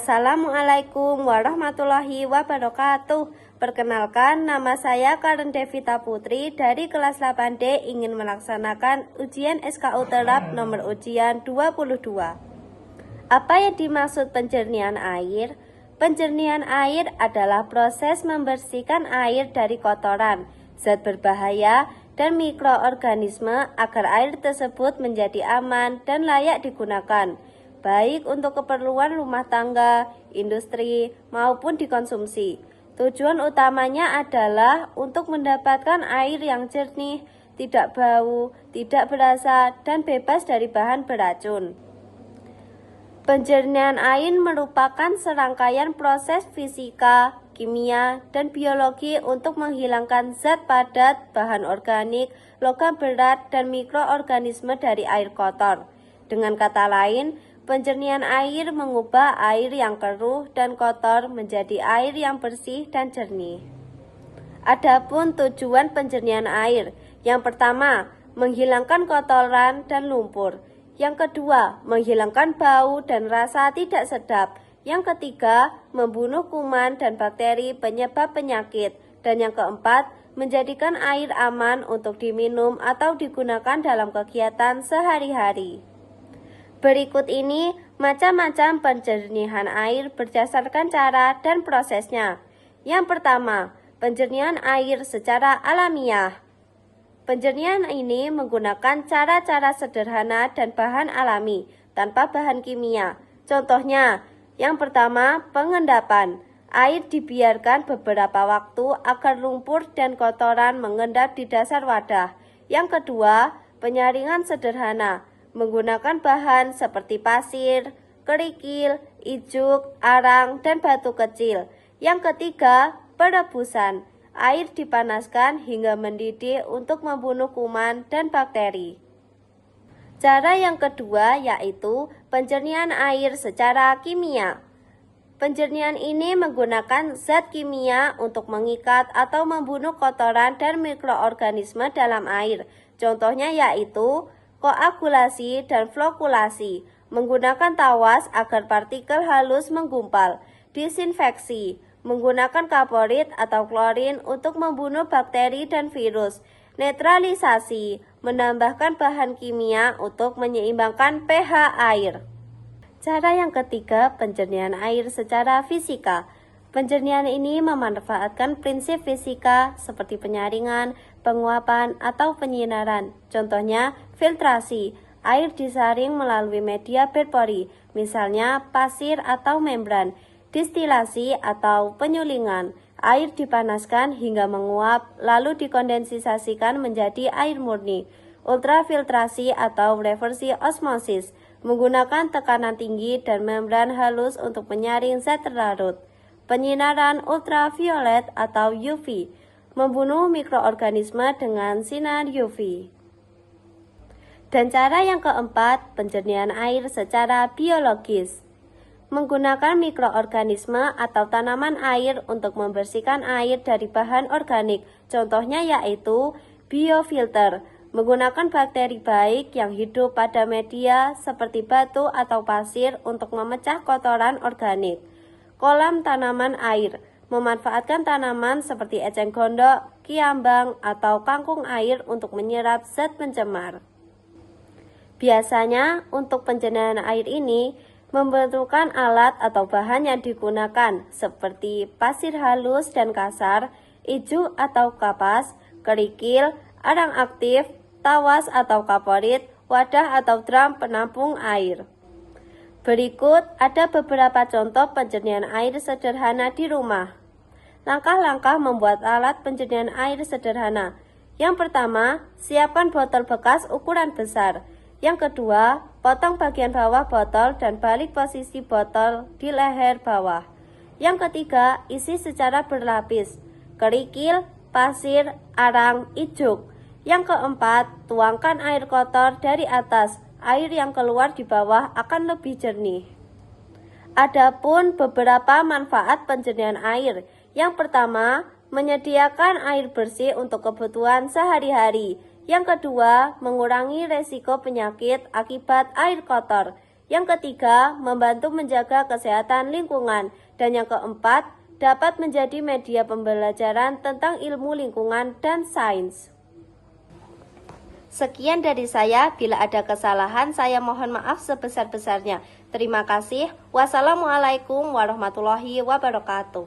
Assalamualaikum warahmatullahi wabarakatuh. Perkenalkan, nama saya Karen Devita Putri dari kelas 8D ingin melaksanakan ujian SKU terap nomor ujian 22. Apa yang dimaksud penjernihan air? Penjernihan air adalah proses membersihkan air dari kotoran, zat berbahaya, dan mikroorganisme agar air tersebut menjadi aman dan layak digunakan, baik untuk keperluan rumah tangga, industri, maupun dikonsumsi. Tujuan utamanya adalah untuk mendapatkan air yang jernih, tidak bau, tidak berasa, dan bebas dari bahan beracun. Penjernihan air merupakan serangkaian proses fisika, kimia, dan biologi untuk menghilangkan zat padat, bahan organik, logam berat, dan mikroorganisme dari air kotor. Dengan kata lain, penjernihan air mengubah air yang keruh dan kotor menjadi air yang bersih dan jernih. Adapun tujuan penjernihan air, yang pertama, menghilangkan kotoran dan lumpur. Yang kedua, menghilangkan bau dan rasa tidak sedap. Yang ketiga, membunuh kuman dan bakteri penyebab penyakit. Dan yang keempat, menjadikan air aman untuk diminum atau digunakan dalam kegiatan sehari-hari. Berikut ini macam-macam penjernihan air berdasarkan cara dan prosesnya. Yang pertama, penjernihan air secara alamiah. Penjernihan ini menggunakan cara-cara sederhana dan bahan alami, tanpa bahan kimia. Contohnya, yang pertama, pengendapan. Air dibiarkan beberapa waktu agar lumpur dan kotoran mengendap di dasar wadah. Yang kedua, penyaringan sederhana. Menggunakan bahan seperti pasir, kerikil, ijuk, arang, dan batu kecil. Yang ketiga, perebusan. Air dipanaskan hingga mendidih untuk membunuh kuman dan bakteri. Cara yang kedua yaitu penjernihan air secara kimia. Penjernihan ini menggunakan zat kimia untuk mengikat atau membunuh kotoran dan mikroorganisme dalam air. Contohnya yaitu koagulasi dan flokulasi, menggunakan tawas agar partikel halus menggumpal. Disinfeksi, menggunakan kaporit atau klorin untuk membunuh bakteri dan virus. Netralisasi, menambahkan bahan kimia untuk menyeimbangkan pH air. Cara yang ketiga, penjernihan air secara fisika. Penjernihan ini memanfaatkan prinsip fisika seperti penyaringan, penguapan, atau penyinaran. Contohnya, filtrasi. Air disaring melalui media berpori, misalnya pasir atau membran. Distilasi atau penyulingan. Air dipanaskan hingga menguap, lalu dikondensasikan menjadi air murni. Ultrafiltrasi atau reversi osmosis, menggunakan tekanan tinggi dan membran halus untuk menyaring zat terlarut. Penyinaran ultraviolet atau UV, membunuh mikroorganisme dengan sinar UV. Dan cara yang keempat, penjernihan air secara biologis. Menggunakan mikroorganisme atau tanaman air untuk membersihkan air dari bahan organik. Contohnya yaitu biofilter, menggunakan bakteri baik yang hidup pada media seperti batu atau pasir untuk memecah kotoran organik. Kolam tanaman air, memanfaatkan tanaman seperti eceng gondok, kiambang, atau kangkung air untuk menyerap zat pencemar. Biasanya untuk penjernihan air ini membutuhkan alat atau bahan yang digunakan seperti pasir halus dan kasar, ijuk atau kapas, kerikil, arang aktif, tawas atau kaporit, wadah atau drum penampung air. Berikut ada beberapa contoh penjernihan air sederhana di rumah. Langkah-langkah membuat alat penjernihan air sederhana. Yang pertama, siapkan botol bekas ukuran besar. Yang kedua, potong bagian bawah botol dan balik posisi botol di leher bawah. Yang ketiga, isi secara berlapis. Kerikil, pasir, arang, ijuk. Yang keempat, tuangkan air kotor dari atas. Air yang keluar di bawah akan lebih jernih. Adapun beberapa manfaat penjernihan air. Yang pertama, menyediakan air bersih untuk kebutuhan sehari-hari. Yang kedua, mengurangi resiko penyakit akibat air kotor. Yang ketiga, membantu menjaga kesehatan lingkungan. Dan yang keempat, dapat menjadi media pembelajaran tentang ilmu lingkungan dan sains. Sekian dari saya, bila ada kesalahan saya mohon maaf sebesar-besarnya. Terima kasih. Wassalamualaikum warahmatullahi wabarakatuh.